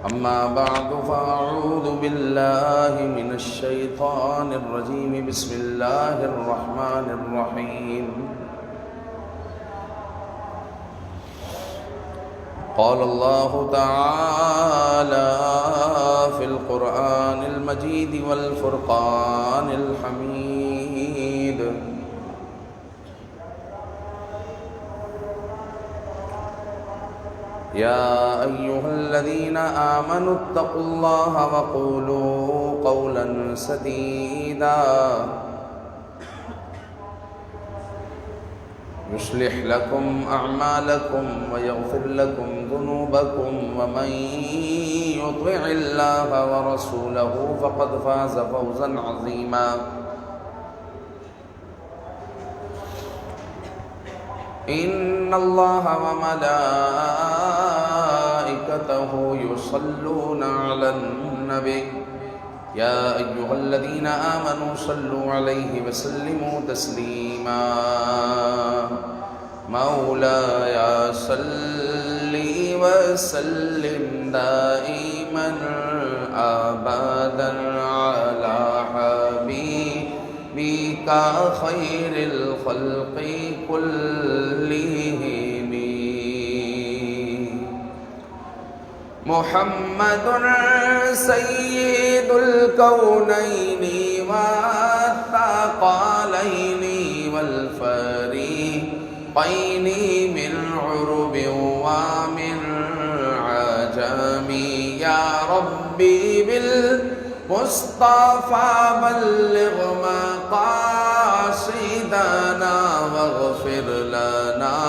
أما بعد فأعوذ بالله من الشيطان الرجيم. بسم الله الرحمن الرحيم. قال الله تعالى في القرآن المجيد والفرقان الحميد: يا أيها الذين آمنوا اتقوا الله وقولوا قولا سديدا يصلح لكم أعمالكم ويغفر لكم ذنوبكم ومن يطع الله ورسوله فقد فاز فوزا عظيما. إن الله وملائكته يصلون على النبي يا أيها الذين آمنوا صلوا عليه وسلموا تسليما. مولاي صل وسلم دائما أبدا على حبيبك خير الخلق كلهم محمد سيد الكونين والثقلين والفريقين من عرب ومن عجم. يا ربي بالمصطفى بلغ مقاصدنا واغفر لنا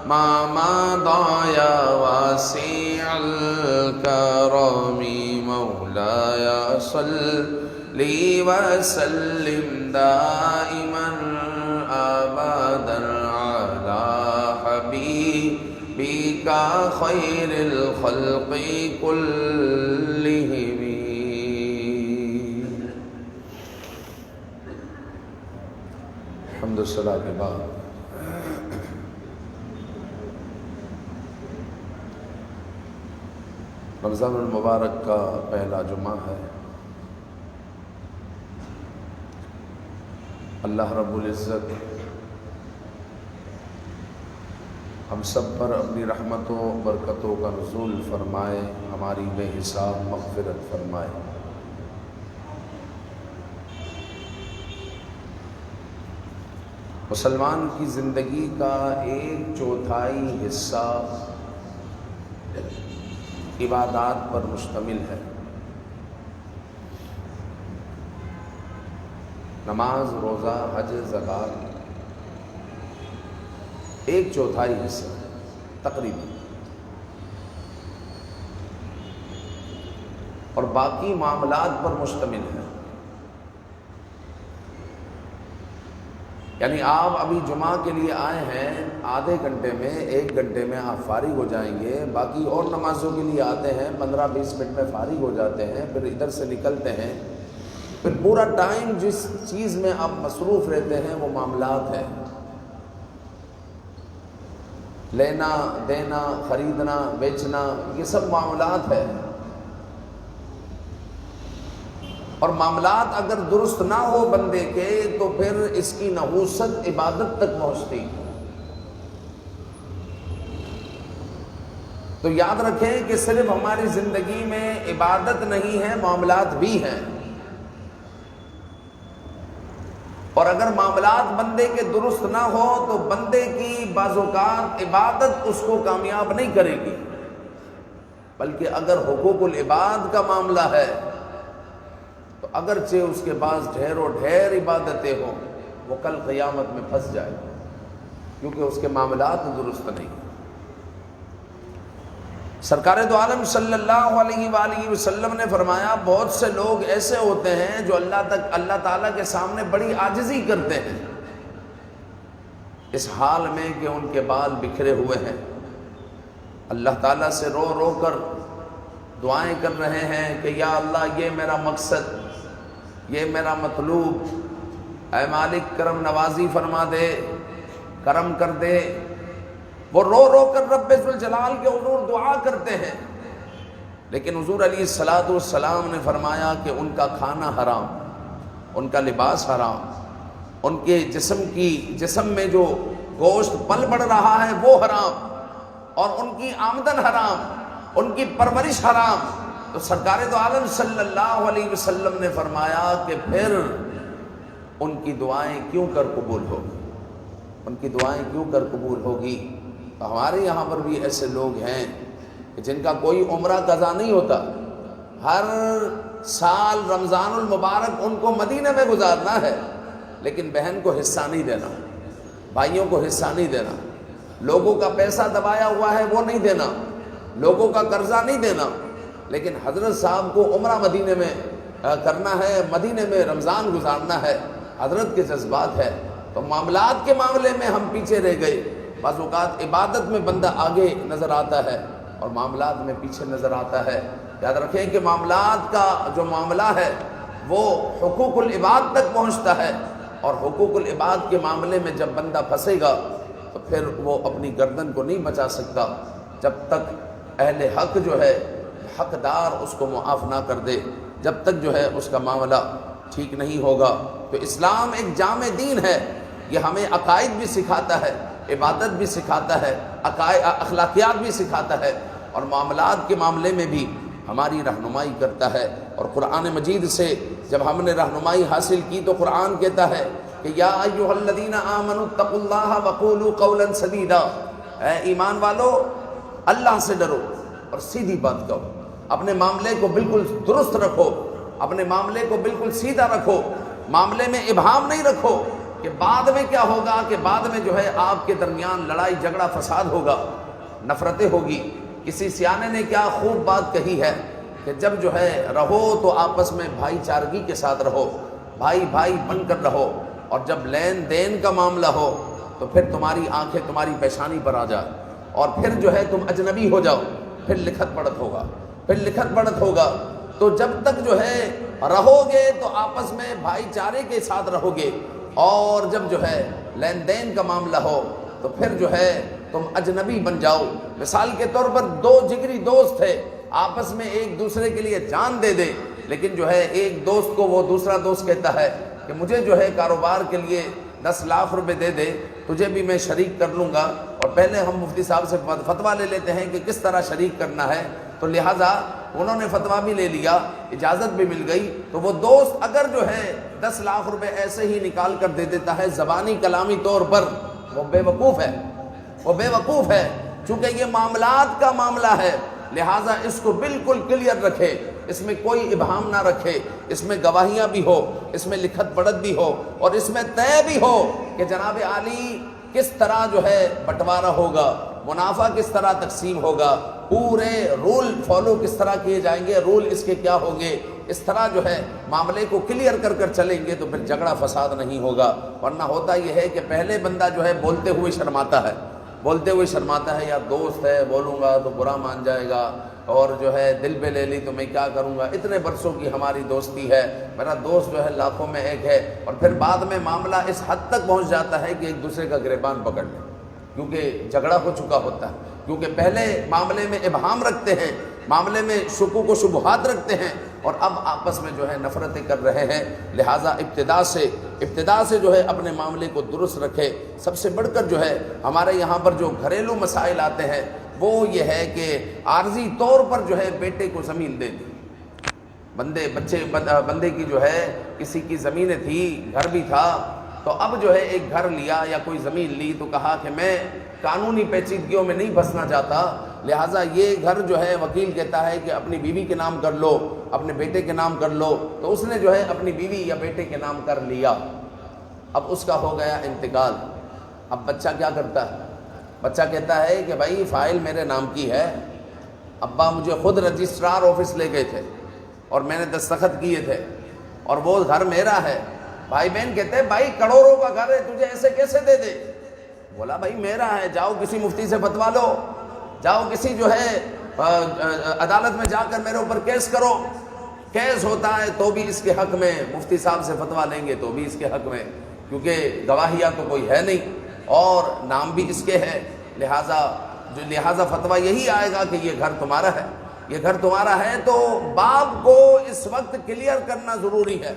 ما مضى يا واسع الكرم. مولاي صل وسلم دائما أبدا على حبيبك خير الخلق كلهم. الحمد للہ کے بعد رمضان المبارک کا پہلا جمعہ ہے. اللہ رب العزت ہم سب پر اپنی رحمتوں برکتوں کا نزول فرمائے، ہماری بے حساب مغفرت فرمائے. مسلمان کی زندگی کا 1/4 حصہ عبادات پر مشتمل ہے. نماز، روزہ، حج، زکوٰۃ 1/4 حصہ تقریباً، اور باقی معاملات پر مشتمل ہے. یعنی آپ ابھی جمعہ کے لیے آئے ہیں، آدھے گھنٹے میں 1 گھنٹے میں آپ فارغ ہو جائیں گے. باقی اور نمازوں کے لیے آتے ہیں، 15-20 منٹ میں فارغ ہو جاتے ہیں، پھر ادھر سے نکلتے ہیں. پھر پورا ٹائم جس چیز میں آپ مصروف رہتے ہیں وہ معاملات ہیں. لینا دینا، خریدنا بیچنا، یہ سب معاملات ہیں. اور معاملات اگر درست نہ ہو بندے کے تو پھر اس کی نحوست عبادت تک پہنچتی. تو یاد رکھیں کہ صرف ہماری زندگی میں عبادت نہیں ہے، معاملات بھی ہیں. اور اگر معاملات بندے کے درست نہ ہو تو بندے کی بعض اوقات عبادت اس کو کامیاب نہیں کرے گی. بلکہ اگر حقوق العباد کا معاملہ ہے تو اگرچہ اس کے پاس ڈھیر و ڈھیر عبادتیں ہوں، وہ کل قیامت میں پھنس جائے گا، کیونکہ اس کے معاملات درست نہیں. سرکار دو عالم صلی اللہ علیہ وآلہ وسلم نے فرمایا بہت سے لوگ ایسے ہوتے ہیں جو اللہ تعالیٰ کے سامنے بڑی عاجزی کرتے ہیں، اس حال میں کہ ان کے بال بکھرے ہوئے ہیں، اللہ تعالیٰ سے رو رو کر دعائیں کر رہے ہیں کہ یا اللہ یہ میرا مقصد، یہ میرا مطلوب، اے مالک کرم نوازی فرما دے، کرم کر دے. وہ رو رو کر رب ذوالجلال کے حضور دعا کرتے ہیں. لیکن حضور علیہ الصلوۃ والسلام نے فرمایا کہ ان کا کھانا حرام، ان کا لباس حرام، ان کے جسم میں جو گوشت پل بڑھ رہا ہے وہ حرام، اور ان کی آمدن حرام، ان کی پرورش حرام۔ تو سرکار دو عالم صلی اللہ علیہ وسلم نے فرمایا کہ پھر ان کی دعائیں کیوں کر قبول ہوگی، ان کی دعائیں کیوں کر قبول ہوگی؟ تو ہمارے یہاں پر بھی ایسے لوگ ہیں کہ جن کا کوئی عمرہ قضا نہیں ہوتا، ہر سال رمضان المبارک ان کو مدینے میں گزارنا ہے، لیکن بہن کو حصہ نہیں دینا، بھائیوں کو حصہ نہیں دینا، لوگوں کا پیسہ دبایا ہوا ہے وہ نہیں دینا، لوگوں کا قرضہ نہیں دینا، لیکن حضرت صاحب کو عمرہ مدینے میں کرنا ہے، مدینے میں رمضان گزارنا ہے، حضرت کے جذبات ہے۔ تو معاملات کے معاملے میں ہم پیچھے رہ گئے، بعض اوقات عبادت میں بندہ آگے نظر آتا ہے اور معاملات میں پیچھے نظر آتا ہے۔ یاد رکھیں کہ معاملات کا جو معاملہ ہے وہ حقوق العباد تک پہنچتا ہے، اور حقوق العباد کے معاملے میں جب بندہ پھنسے گا تو پھر وہ اپنی گردن کو نہیں بچا سکتا جب تک اہل حق جو ہے حقدار اس کو معاف نہ کر دے، جب تک جو ہے اس کا معاملہ ٹھیک نہیں ہوگا۔ تو اسلام ایک جامع دین ہے، یہ ہمیں عقائد بھی سکھاتا ہے، عبادت بھی سکھاتا ہے، اخلاقیات بھی سکھاتا ہے، اور معاملات کے معاملے میں بھی ہماری رہنمائی کرتا ہے۔ اور قرآن مجید سے جب ہم نے رہنمائی حاصل کی تو قرآن کہتا ہے کہ یا ایھا الذین آمنوا اتقوا اللہ وقولوا قولا سدیدا، اے ایمان والو اللہ سے ڈرو اور سیدھی بات کہو، اپنے معاملے کو بالکل درست رکھو، اپنے معاملے کو بالکل سیدھا رکھو، معاملے میں ابہام نہیں رکھو کہ بعد میں کیا ہوگا، کہ بعد میں جو ہے آپ کے درمیان لڑائی جھگڑا فساد ہوگا، نفرتیں ہوگی۔ کسی سیانے نے کیا خوب بات کہی ہے کہ جب جو ہے رہو تو آپس میں بھائی چارگی کے ساتھ رہو، بھائی بھائی بن کر رہو، اور جب لین دین کا معاملہ ہو تو پھر تمہاری آنکھیں تمہاری پیشانی پر آ جائے، اور پھر جو ہے تم اجنبی ہو جاؤ، پھر لکھت پڑھت ہوگا، پھر لکھت پڑھت ہوگا۔ تو جب تک جو ہے رہو گے تو آپس میں بھائی چارے کے ساتھ رہو گے، اور جب جو ہے لین دین کا معاملہ ہو تو پھر جو ہے تم اجنبی بن جاؤ۔ مثال کے طور پر دو جگری دوست تھے، آپس میں ایک دوسرے کے لیے جان دے دے، لیکن جو ہے ایک دوست کو وہ دوسرا دوست کہتا ہے کہ مجھے جو ہے کاروبار کے لیے 10 لاکھ روپے دے دے، تجھے بھی میں شریک کر لوں گا، اور پہلے ہم مفتی صاحب سے فتویٰ لے لیتے ہیں کہ کس طرح شریک کرنا ہے، تو لہٰذا انہوں نے فتویٰ بھی لے لیا، اجازت بھی مل گئی۔ تو وہ دوست اگر جو ہے 10 لاکھ روپے ایسے ہی نکال کر دے دیتا ہے زبانی کلامی طور پر، وہ بے وقوف ہے، وہ بے وقوف ہے، چونکہ یہ معاملات کا معاملہ ہے، لہٰذا اس کو بالکل کلیئر رکھے، اس میں کوئی ابہام نہ رکھے، اس میں گواہیاں بھی ہو، اس میں لکھت پڑھت بھی ہو، اور اس میں طے بھی ہو کہ جناب عالی کس طرح جو ہے بٹوارا ہوگا، منافع کس طرح تقسیم ہوگا، پورے رول فالو کس طرح کیے جائیں گے، رول اس کے کیا ہوں گے، اس طرح جو ہے معاملے کو کلیئر کر کر چلیں گے تو پھر جھگڑا فساد نہیں ہوگا۔ ورنہ ہوتا یہ ہے کہ پہلے بندہ جو ہے بولتے ہوئے شرماتا ہے، بولتے ہوئے شرماتا ہے، یا دوست ہے بولوں گا تو برا مان جائے گا، اور جو ہے دل پہ لے لی تو میں کیا کروں گا، اتنے برسوں کی ہماری دوستی ہے، میرا دوست جو ہے لاکھوں میں ایک ہے، اور پھر بعد میں معاملہ اس حد تک پہنچ جاتا ہے کہ ایک دوسرے کا گریبان پکڑ لیں، کیونکہ جھگڑا ہو چکا ہوتا ہے، کیونکہ پہلے معاملے میں ابہام رکھتے ہیں، معاملے میں شکوک و شبہات رکھتے ہیں، اور اب آپس میں جو ہے نفرتیں کر رہے ہیں۔ لہٰذا ابتدا سے جو ہے اپنے معاملے کو درست رکھے۔ سب سے بڑھ کر جو ہے ہمارے یہاں پر جو گھریلو مسائل آتے ہیں وہ یہ ہے کہ عارضی طور پر جو ہے بیٹے کو زمین دے دی، بندے کی جو ہے کسی کی زمینیں تھی، گھر بھی تھا، تو اب جو ہے ایک گھر لیا یا کوئی زمین لی تو کہا کہ میں قانونی پیچیدگیوں میں نہیں پھنسنا چاہتا، لہٰذا یہ گھر جو ہے وکیل کہتا ہے کہ اپنی بیوی کے نام کر لو، اپنے بیٹے کے نام کر لو، تو اس نے جو ہے اپنی بیوی یا بیٹے کے نام کر لیا۔ اب اس کا ہو گیا انتقال، اب بچہ کیا کرتا ہے؟ بچہ کہتا ہے کہ بھائی فائل میرے نام کی ہے، ابا مجھے خود رجسٹرار آفس لے گئے تھے اور میں نے دستخط کیے تھے، اور وہ گھر میرا ہے۔ بھائی بہن کہتے ہیں بھائی کروڑوں کا گھر ہے، تجھے ایسے کیسے دے دے؟ بولا بھائی میرا ہے، جاؤ کسی مفتی سے فتویٰ لو، جاؤ کسی جو ہے عدالت میں جا کر میرے اوپر کیس کرو۔ کیس ہوتا ہے تو بھی اس کے حق میں، مفتی صاحب سے فتویٰ لیں گے تو بھی اس کے حق میں، کیونکہ گواہیاں تو کوئی ہے نہیں اور نام بھی اس کے ہے، لہٰذا فتویٰ یہی آئے گا کہ یہ گھر تمہارا ہے۔ یہ گھر تمہارا ہے، تو باپ کو اس وقت کلیئر کرنا ضروری ہے۔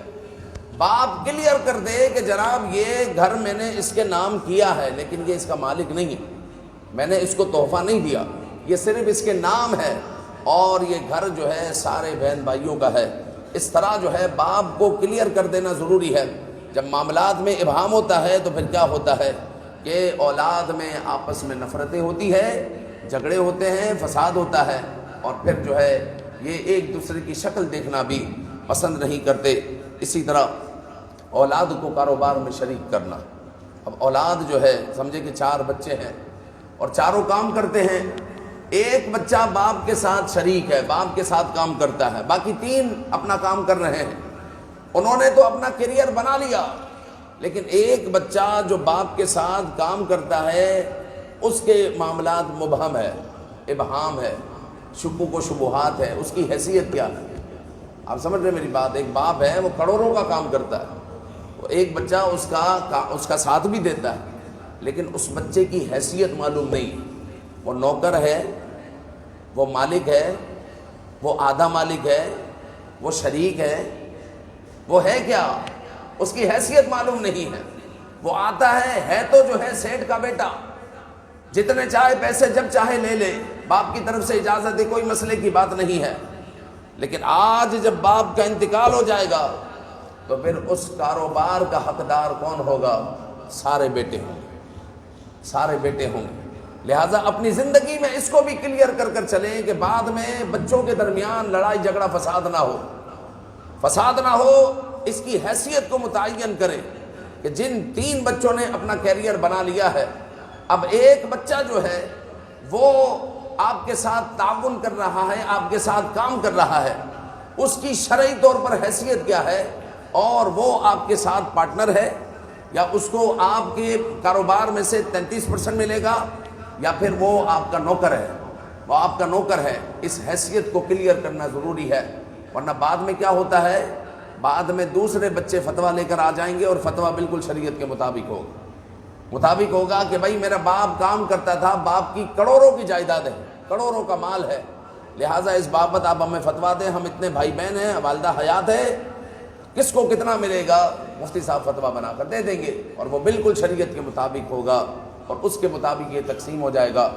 باپ کلیئر کر دے کہ جناب یہ گھر میں نے اس کے نام کیا ہے، لیکن یہ اس کا مالک نہیں ہے، میں نے اس کو تحفہ نہیں دیا، یہ صرف اس کے نام ہے، اور یہ گھر جو ہے سارے بہن بھائیوں کا ہے۔ اس طرح جو ہے باپ کو کلیئر کر دینا ضروری ہے۔ جب معاملات میں ابہام ہوتا ہے تو پھر کیا ہوتا ہے کہ اولاد میں آپس میں نفرتیں ہوتی ہے، جھگڑے ہوتے ہیں، فساد ہوتا ہے، اور پھر جو ہے یہ ایک دوسرے کی شکل دیکھنا بھی پسند نہیں کرتے۔ اسی طرح اولاد کو کاروبار میں شریک کرنا۔ اب اولاد جو ہے سمجھے کہ 4 بچے ہیں اور چاروں کام کرتے ہیں، ایک بچہ باپ کے ساتھ شریک ہے، باپ کے ساتھ کام کرتا ہے، باقی 3 اپنا کام کر رہے ہیں، انہوں نے تو اپنا کیریئر بنا لیا، لیکن ایک بچہ جو باپ کے ساتھ کام کرتا ہے اس کے معاملات مبہم ہے، ابہام ہے، شکوک و شبہات ہے، اس کی حیثیت کیا ہے؟ آپ سمجھ رہے میری بات؟ ایک باپ ہے وہ کروڑوں کا کام کرتا ہے، ایک بچہ اس کا ساتھ بھی دیتا ہے، لیکن اس بچے کی حیثیت معلوم نہیں، وہ نوکر ہے، وہ مالک ہے، وہ آدھا مالک ہے، وہ شریک ہے، وہ ہے کیا؟ اس کی حیثیت معلوم نہیں ہے۔ وہ آتا ہے تو جو ہے سیٹ کا بیٹا، جتنے چاہے پیسے جب چاہے لے لے، باپ کی طرف سے اجازت ہے، کوئی مسئلے کی بات نہیں ہے، لیکن آج جب باپ کا انتقال ہو جائے گا تو پھر اس کاروبار کا حقدار کون ہوگا؟ سارے بیٹے ہوں گے، سارے بیٹے ہوں گے۔ لہٰذا اپنی زندگی میں اس کو بھی کلیئر کر کر چلیں کہ بعد میں بچوں کے درمیان لڑائی جھگڑا فساد نہ ہو، فساد نہ ہو۔ اس کی حیثیت کو متعین کریں کہ جن 3 بچوں نے اپنا کیریئر بنا لیا ہے، اب ایک بچہ جو ہے وہ آپ کے ساتھ تعاون کر رہا ہے، آپ کے ساتھ کام کر رہا ہے، اس کی شرعی طور پر حیثیت کیا ہے، اور وہ آپ کے ساتھ پارٹنر ہے، یا اس کو آپ کے کاروبار میں سے 33% ملے گا، یا پھر وہ آپ کا نوکر ہے، وہ آپ کا نوکر ہے۔ اس حیثیت کو کلیئر کرنا ضروری ہے، ورنہ بعد میں کیا ہوتا ہے، بعد میں دوسرے بچے فتویٰ لے کر آ جائیں گے، اور فتویٰ بالکل شریعت کے مطابق ہوگا کہ بھائی میرا باپ کام کرتا تھا، باپ کی کروڑوں کی جائیداد ہے، کروڑوں کا مال ہے، لہٰذا اس بابت آپ ہمیں فتویٰ دیں، ہم اتنے بھائی بہن ہیں، والدہ حیات ہے، کس کو کتنا ملے گا، مفتی صاحب فتویٰ بنا کر دے دیں گے، اور وہ بالکل شریعت کے مطابق ہوگا، اور اس کے مطابق یہ تقسیم ہو جائے گا۔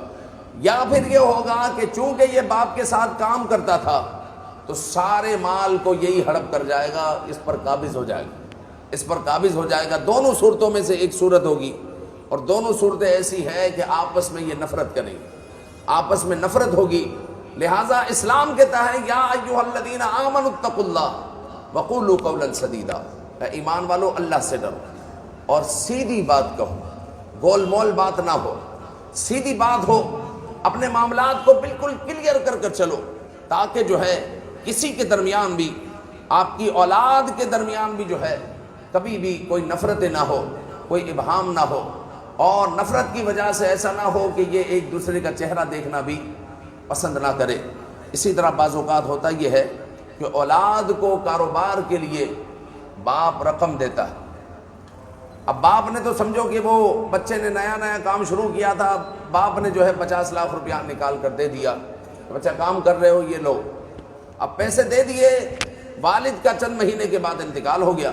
یا پھر یہ ہوگا کہ چونکہ یہ باپ کے ساتھ کام کرتا تھا تو سارے مال کو یہی ہڑپ کر جائے گا، اس پر قابض ہو جائے گا، اس پر قابض ہو جائے گا۔ دونوں صورتوں میں سے ایک صورت ہوگی، اور دونوں صورتیں ایسی ہیں کہ آپس میں یہ نفرت کریں گے، آپس میں نفرت ہوگی۔ لہٰذا اسلام کہتا ہے یا ایھا الذین آمنوا اتقوا اللہ وقولوا قولا سدیدا، اے ایمان والو اللہ سے ڈرو اور سیدھی بات کہو، گول مول بات نہ ہو، سیدھی بات ہو، اپنے معاملات کو بالکل کلیئر کر کر چلو، تاکہ جو ہے کسی کے درمیان بھی، آپ کی اولاد کے درمیان بھی جو ہے کبھی بھی کوئی نفرتیں نہ ہو، کوئی ابہام نہ ہو، اور نفرت کی وجہ سے ایسا نہ ہو کہ یہ ایک دوسرے کا چہرہ دیکھنا بھی پسند نہ کرے۔ اسی طرح بعض اوقات ہوتا یہ ہے کہ اولاد کو کاروبار کے لیے باپ رقم دیتا ہے، اب باپ نے تو سمجھو کہ وہ بچے نے نیا کام شروع کیا تھا، باپ نے جو ہے 50 لاکھ روپیہ نکال کر دے دیا، بچہ کام کر رہے ہو، یہ لو، اب پیسے دے دیے، والد کا چند مہینے کے بعد انتقال ہو گیا،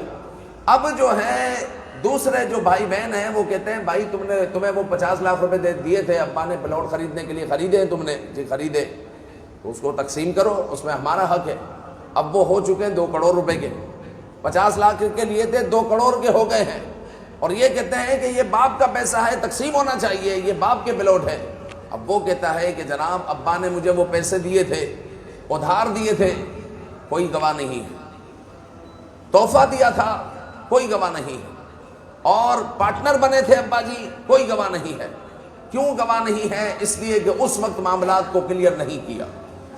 اب جو ہے دوسرے جو بھائی بہن ہیں وہ کہتے ہیں بھائی تمہیں وہ 50 لاکھ روپے دیے تھے، ابا نے پلاٹ خریدنے کے لیے، خریدے ہیں تم نے؟ جی خریدے، تو اس کو تقسیم کرو، اس میں ہمارا حق ہے۔ اب وہ ہو چکے ہیں 2 کروڑ روپے کے، 50 لاکھ کے لیے تھے، 2 کروڑ کے ہو گئے ہیں، اور یہ کہتے ہیں کہ یہ باپ کا پیسہ ہے، تقسیم ہونا چاہیے، یہ باپ کے پلاٹ ہے۔ اب وہ کہتا ہے کہ جناب ابا نے مجھے وہ پیسے دیے تھے، ادھار دیے تھے، کوئی گواہ نہیں ہے، تحفہ دیا تھا، کوئی گواہ نہیں ہے، اور پارٹنر بنے تھے ابا جی، کوئی گواہ نہیں ہے۔ کیوں گواہ نہیں ہے؟ اس لیے کہ اس وقت معاملات کو کلیئر نہیں کیا۔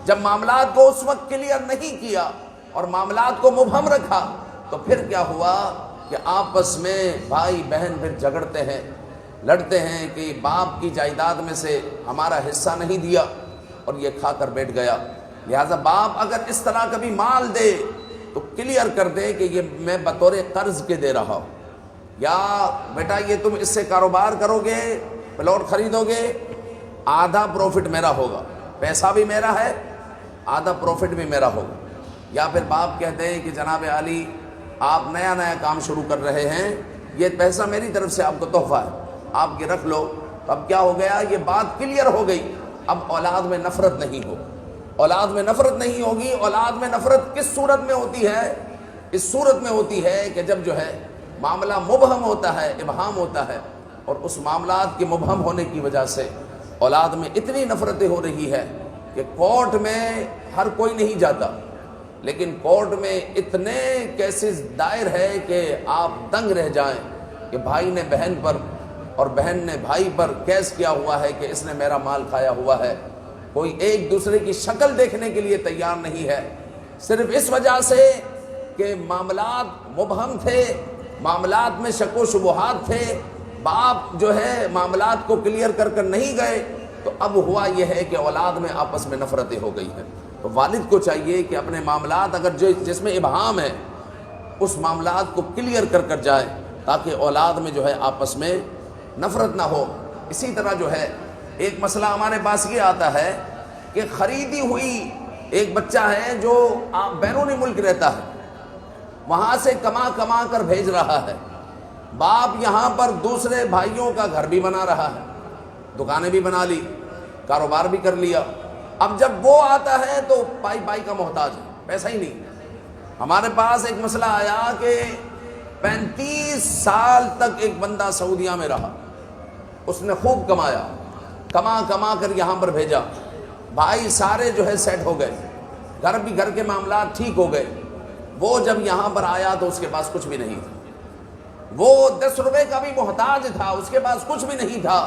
جب معاملات کو اس وقت کلیئر نہیں کیا اور معاملات کو مبہم رکھا تو پھر کیا ہوا کہ آپس میں بھائی بہن پھر جھگڑتے ہیں، لڑتے ہیں کہ باپ کی جائیداد میں سے ہمارا حصہ نہیں دیا اور یہ کھا کر بیٹھ گیا۔ لہٰذا باپ اگر اس طرح کبھی مال دے تو کلیئر کر دے کہ یہ میں بطور قرض کے دے رہا ہوں، یا بیٹا یہ تم اس سے کاروبار کرو گے، پلاٹ خریدو گے، آدھا پروفٹ میرا ہوگا، پیسہ بھی میرا ہے آدھا پروفٹ بھی میرا ہوگا. یا پھر باپ کہتے ہیں کہ جناب عالی آپ نیا نیا کام شروع کر رہے ہیں، یہ پیسہ میری طرف سے آپ کو تحفہ ہے، آپ یہ رکھ لو. اب کیا ہو گیا؟ یہ بات کلیئر ہو گئی. اب اولاد میں نفرت نہیں ہو، اولاد میں نفرت نہیں ہوگی. اولاد میں نفرت کس صورت میں ہوتی ہے؟ اس صورت میں ہوتی ہے کہ جب جو ہے معاملہ مبہم ہوتا ہے، ابہام ہوتا ہے، اور اس معاملات کے مبہم ہونے کی وجہ سے اولاد میں اتنی نفرتیں ہو رہی ہے کہ کورٹ میں ہر کوئی نہیں جاتا، لیکن کورٹ میں اتنے کیسز دائر ہے کہ آپ دنگ رہ جائیں کہ بھائی نے بہن پر اور بہن نے بھائی پر کیس کیا ہوا ہے کہ اس نے میرا مال کھایا ہوا ہے. کوئی ایک دوسرے کی شکل دیکھنے کے لیے تیار نہیں ہے، صرف اس وجہ سے کہ معاملات مبہم تھے، معاملات میں شک و شبہات تھے. باپ جو ہے معاملات کو کلیئر کر نہیں گئے، تو اب ہوا یہ ہے کہ اولاد میں آپس میں نفرتیں ہو گئی ہیں. تو والد کو چاہیے کہ اپنے معاملات اگر جس میں ابہام ہے اس معاملات کو کلیئر کر جائے، تاکہ اولاد میں جو ہے آپس میں نفرت نہ ہو. اسی طرح جو ہے ایک مسئلہ ہمارے پاس یہ آتا ہے کہ خریدی ہوئی ایک بچہ ہے جو بیرونی ملک رہتا ہے، وہاں سے کما کر بھیج رہا ہے. باپ یہاں پر دوسرے بھائیوں کا گھر بھی بنا رہا ہے، دکانیں بھی بنا لی، کاروبار بھی کر لیا. اب جب وہ آتا ہے تو پائی کا محتاج ہے، پیسہ ہی نہیں. ہمارے پاس ایک مسئلہ آیا کہ 35 سال تک ایک بندہ سعودیہ میں رہا، اس نے خوب کمایا، کما کر یہاں پر بھیجا. بھائی سارے جو ہے سیٹ ہو گئے، گھر کے معاملات ٹھیک ہو گئے. وہ جب یہاں پر آیا تو اس کے پاس کچھ بھی نہیں تھا، وہ 10 روپے کا بھی محتاج تھا، اس کے پاس کچھ بھی نہیں تھا،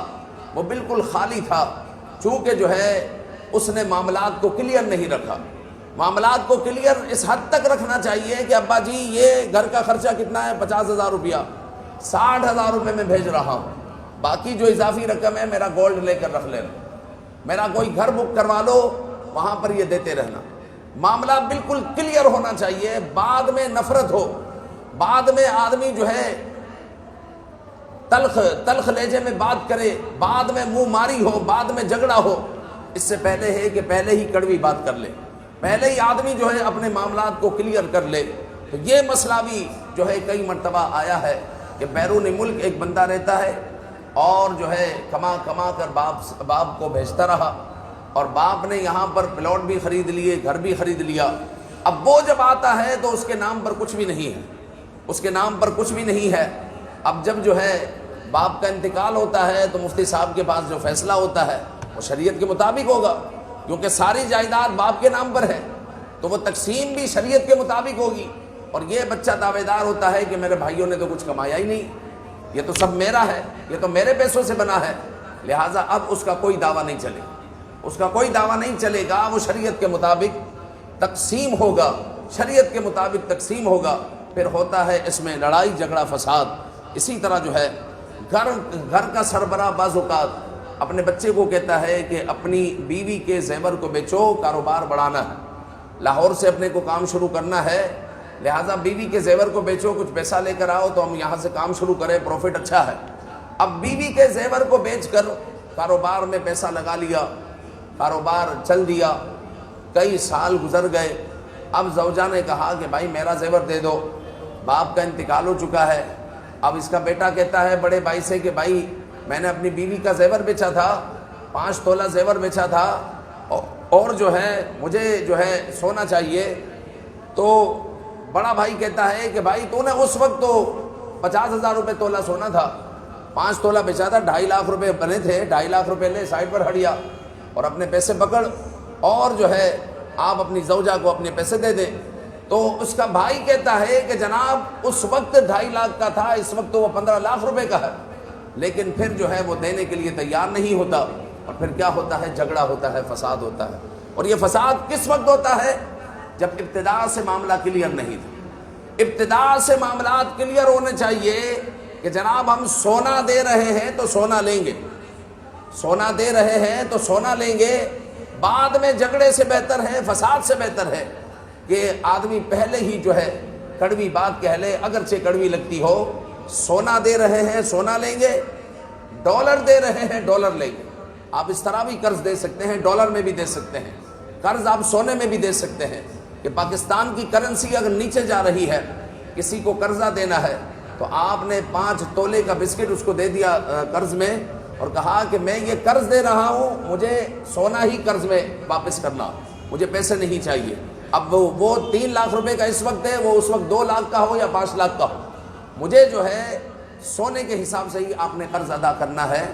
وہ بالکل خالی تھا. چونکہ جو ہے اس نے معاملات کو کلیئر نہیں رکھا. معاملات کو کلیئر اس حد تک رکھنا چاہیے کہ ابا جی یہ گھر کا خرچہ کتنا ہے؟ 50,000 روپیہ، 60,000 روپے میں بھیج رہا ہوں، باقی جو اضافی رقم ہے میرا گولڈ لے کر رکھ لینا، میرا کوئی گھر بک کروا لو، وہاں پر یہ دیتے رہنا. معاملہ بالکل کلیئر ہونا چاہیے. بعد میں نفرت ہو، بعد میں آدمی جو ہے تلخ لہجے میں بات کرے، بعد میں منہ ماری ہو، بعد میں جھگڑا ہو، اس سے پہلے ہے کہ پہلے ہی کڑوی بات کر لے، پہلے ہی آدمی جو ہے اپنے معاملات کو کلیئر کر لے. تو یہ مسئلہ بھی جو ہے کئی مرتبہ آیا ہے کہ بیرون ملک ایک بندہ رہتا ہے اور جو ہے کما کر باپ کو بھیجتا رہا، اور باپ نے یہاں پر پلاٹ بھی خرید لیے، گھر بھی خرید لیا. اب وہ جب آتا ہے تو اس کے نام پر کچھ بھی نہیں ہے، اس کے نام پر کچھ بھی نہیں ہے. اب جب جو ہے باپ کا انتقال ہوتا ہے تو مفتی صاحب کے پاس جو فیصلہ ہوتا ہے وہ شریعت کے مطابق ہوگا، کیونکہ ساری جائیداد باپ کے نام پر ہے، تو وہ تقسیم بھی شریعت کے مطابق ہوگی. اور یہ بچہ دعوے دار ہوتا ہے کہ میرے بھائیوں نے تو کچھ کمایا ہی نہیں، یہ تو سب میرا ہے، یہ تو میرے پیسوں سے بنا ہے، لہٰذا اب اس کا کوئی دعویٰ نہیں چلے گا، اس کا کوئی دعویٰ نہیں چلے گا. وہ شریعت کے مطابق تقسیم ہوگا، شریعت کے مطابق تقسیم ہوگا. پھر ہوتا ہے اس میں لڑائی جھگڑا فساد. اسی طرح جو ہے گھر کا سربراہ بعض اوقات اپنے بچے کو کہتا ہے کہ اپنی بیوی کے زیور کو بیچو، کاروبار بڑھانا ہے، لاہور سے اپنے کو کام شروع کرنا ہے، لہٰذا بیوی کے زیور کو بیچو، کچھ پیسہ لے کر آؤ تو ہم یہاں سے کام شروع کریں، پروفٹ اچھا ہے. اب بیوی کے زیور کو بیچ کر کاروبار میں پیسہ لگا لیا، کاروبار چل دیا، کئی سال گزر گئے. اب زوجہ نے کہا کہ بھائی میرا زیور دے دو، باپ کا انتقال ہو چکا ہے. اب اس کا بیٹا کہتا ہے بڑے بھائی سے کہ بھائی میں نے اپنی بیوی کا زیور بیچا تھا، 5 تولہ زیور بیچا تھا، اور جو ہے مجھے جو ہے سونا چاہیے. تو بڑا بھائی کہتا ہے کہ بھائی تو نے اس وقت تو 50,000 روپے تولہ سونا تھا، 5 تولہ بیچا تھا، 2.5 لاکھ روپے بنے تھے، 2.5 لاکھ روپے لے سائڈ پر ہٹیا اور اپنے پیسے پکڑ، اور جو ہے آپ اپنی زوجہ کو اپنے پیسے دے دیں. تو اس کا بھائی کہتا ہے کہ جناب اس وقت 2.5 لاکھ کا تھا، اس وقت تو وہ 15 لاکھ روپے کا ہے. لیکن پھر جو ہے وہ دینے کے لیے تیار نہیں ہوتا، اور پھر کیا ہوتا ہے؟ جھگڑا ہوتا ہے، فساد ہوتا ہے. اور یہ فساد کس وقت ہوتا ہے؟ جب ابتدا سے معاملہ کلیئر نہیں تھا. ابتدا سے معاملات کلیئر ہونے چاہیے کہ جناب ہم سونا دے رہے ہیں تو سونا لیں گے، سونا دے رہے ہیں تو سونا لیں گے. بعد میں جھگڑے سے بہتر ہے، فساد سے بہتر ہے کہ آدمی پہلے ہی جو ہے کڑوی بات کہہ لے، اگرچہ کڑوی لگتی ہو. سونا دے رہے ہیں سونا لیں گے، ڈالر دے رہے ہیں ڈالر لیں گے. آپ اس طرح بھی قرض دے سکتے ہیں، ڈالر میں بھی دے سکتے ہیں. قرض آپ سونے میں بھی دے سکتے ہیں کہ پاکستان کی کرنسی اگر نیچے جا رہی ہے، کسی کو قرضہ دینا ہے تو آپ نے 5 تولے کا بسکٹ اس کو دے دیا قرض میں، اور کہا کہ میں یہ قرض دے رہا ہوں، مجھے سونا ہی قرض میں واپس کرنا، مجھے پیسے نہیں چاہیے۔ اب وہ 3 لاکھ روپے کا اس وقت ہے، وہ اس وقت 2 لاکھ کا ہو یا 5 لاکھ کا ہو، مجھے جو ہے سونے کے حساب سے ہی آپ نے قرض ادا کرنا ہے،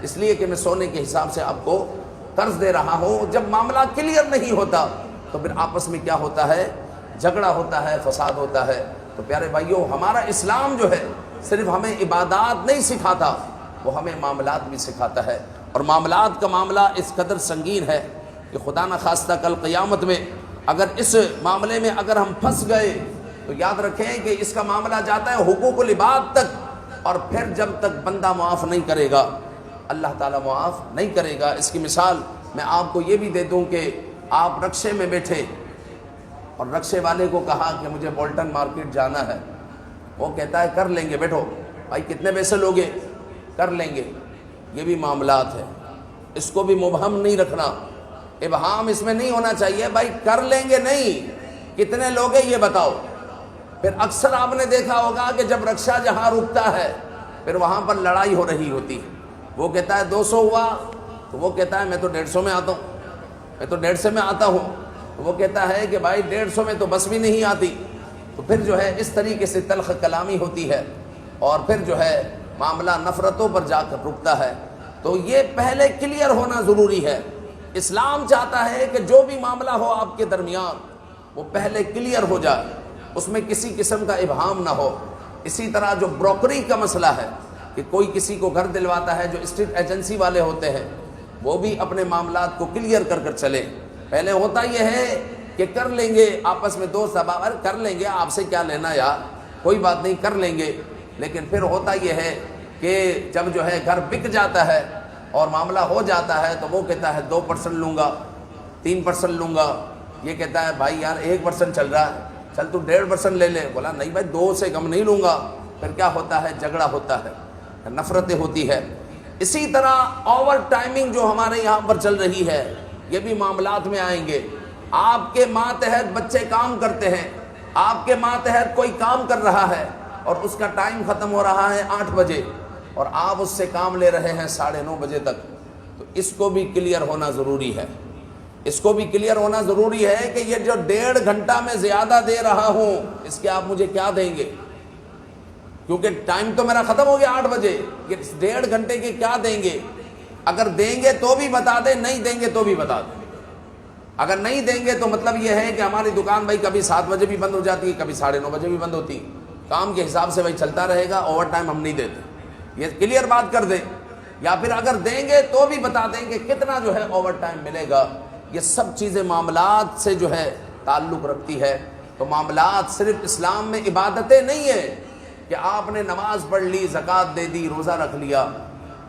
اس لیے کہ میں سونے کے حساب سے آپ کو قرض دے رہا ہوں۔ جب معاملہ کلیئر نہیں ہوتا تو پھر آپس میں کیا ہوتا ہے؟ جھگڑا ہوتا ہے، فساد ہوتا ہے۔ تو پیارے بھائیوں، ہمارا اسلام جو ہے صرف ہمیں عبادات نہیں سکھاتا، وہ ہمیں معاملات بھی سکھاتا ہے، اور معاملات کا معاملہ اس قدر سنگین ہے کہ خدا نخواستہ کل قیامت میں اگر اس معاملے میں اگر ہم پھنس گئے تو یاد رکھیں کہ اس کا معاملہ جاتا ہے حقوق العباد تک، اور پھر جب تک بندہ معاف نہیں کرے گا اللہ تعالیٰ معاف نہیں کرے گا۔ اس کی مثال میں آپ کو یہ بھی دے دوں کہ آپ رکشے میں بیٹھے اور رکشے والے کو کہا کہ مجھے بولٹن مارکیٹ جانا ہے، وہ کہتا ہے کر لیں گے، بیٹھو بھائی کتنے پیسے لوگے؟ کر لیں گے۔ یہ بھی معاملات ہے، اس کو بھی مبہم نہیں رکھنا، ابہام اس میں نہیں ہونا چاہیے، بھائی کر لیں گے نہیں، کتنے لوگے یہ بتاؤ۔ پھر اکثر آپ نے دیکھا ہوگا کہ جب رکشہ جہاں رکتا ہے پھر وہاں پر لڑائی ہو رہی ہوتی ہے، وہ کہتا ہے 200 ہوا، تو وہ کہتا ہے میں تو 150 میں آتا ہوں، میں تو 150 میں آتا ہوں، تو وہ کہتا ہے کہ بھائی 150 میں تو بس بھی نہیں آتی۔ تو پھر جو ہے اس طریقے سے تلخ کلامی ہوتی ہے، اور پھر جو ہے معاملہ نفرتوں پر جا کر رکتا ہے۔ تو یہ پہلے کلیئر ہونا ضروری ہے۔ اسلام چاہتا ہے کہ جو بھی معاملہ ہو آپ کے درمیان وہ پہلے کلیئر ہو جائے، اس میں کسی قسم کا ابہام نہ ہو۔ اسی طرح جو بروکری کا مسئلہ ہے کہ کوئی کسی کو گھر دلواتا ہے، جو اسٹیٹ ایجنسی والے ہوتے ہیں وہ بھی اپنے معاملات کو کلیئر کر کر چلیں۔ پہلے ہوتا یہ ہے کہ کر لیں گے آپس میں، دوست احباب کر لیں گے، آپ سے کیا لینا یار، کوئی بات نہیں کر لیں گے، لیکن پھر ہوتا یہ ہے کہ جب جو ہے گھر بک جاتا ہے اور معاملہ ہو جاتا ہے تو وہ کہتا ہے 2% لوں گا، 3% لوں گا، یہ کہتا ہے بھائی یار 1% چل رہا ہے، چل تو 1.5% لے لے، بولا نہیں بھائی 2 سے کم نہیں لوں گا۔ پھر کیا ہوتا ہے؟ جھگڑا ہوتا ہے، نفرتیں ہوتی ہے۔ اسی طرح اوور ٹائمنگ جو ہمارے یہاں پر چل رہی ہے یہ بھی معاملات میں آئیں گے۔ آپ کے ماتحت بچے کام کرتے ہیں، آپ کے ماتحت کوئی کام کر رہا ہے اور اس کا ٹائم ختم ہو رہا ہے 8 بجے اور آپ اس سے کام لے رہے ہیں 9:30 بجے تک، تو اس کو بھی کلیئر ہونا ضروری ہے۔ اس کو بھی کلیئر ہونا ضروری ہے کہ یہ جو 1.5 گھنٹہ میں زیادہ دے رہا ہوں اس کے آپ مجھے کیا دیں گے، کیونکہ ٹائم تو میرا ختم ہو گیا 8 بجے، یہ 1.5 گھنٹے کے کیا دیں گے؟ اگر دیں گے تو بھی بتا دیں، نہیں دیں گے تو بھی بتا دیں۔ اگر نہیں دیں گے تو مطلب یہ ہے کہ ہماری دکان بھائی کبھی 7 بجے بھی بند ہو جاتی ہے، کبھی 9:30 بجے بھی بند ہوتی ہے، کام کے حساب سے بھائی چلتا رہے گا، اوور ٹائم ہم نہیں دیتے، یہ کلیئر بات کر دیں۔ یا پھر اگر دیں گے تو بھی بتا دیں کہ کتنا جو ہے اوور ٹائم ملے گا۔ یہ سب چیزیں معاملات سے جو ہے تعلق رکھتی ہے۔ تو معاملات صرف اسلام میں عبادتیں نہیں ہیں کہ آپ نے نماز پڑھ لی، زکوٰۃ دے دی، روزہ رکھ لیا،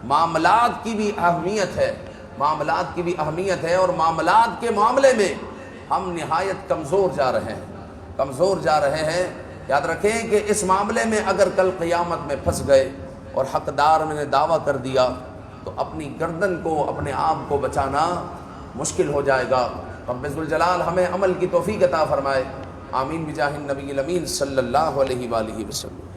معاملات کی بھی اہمیت ہے، معاملات کی بھی اہمیت ہے، اور معاملات کے معاملے میں ہم نہایت کمزور جا رہے ہیں، کمزور جا رہے ہیں۔ یاد رکھیں کہ اس معاملے میں اگر کل قیامت میں پھنس گئے اور حقدار میں نے دعویٰ کر دیا تو اپنی گردن کو، اپنے آپ کو بچانا مشکل ہو جائے گا۔ رب ذوالجلال ہمیں عمل کی توفیق عطا فرمائے، آمین بجاہ النبی الامین صلی اللہ علیہ وآلہ وسلم۔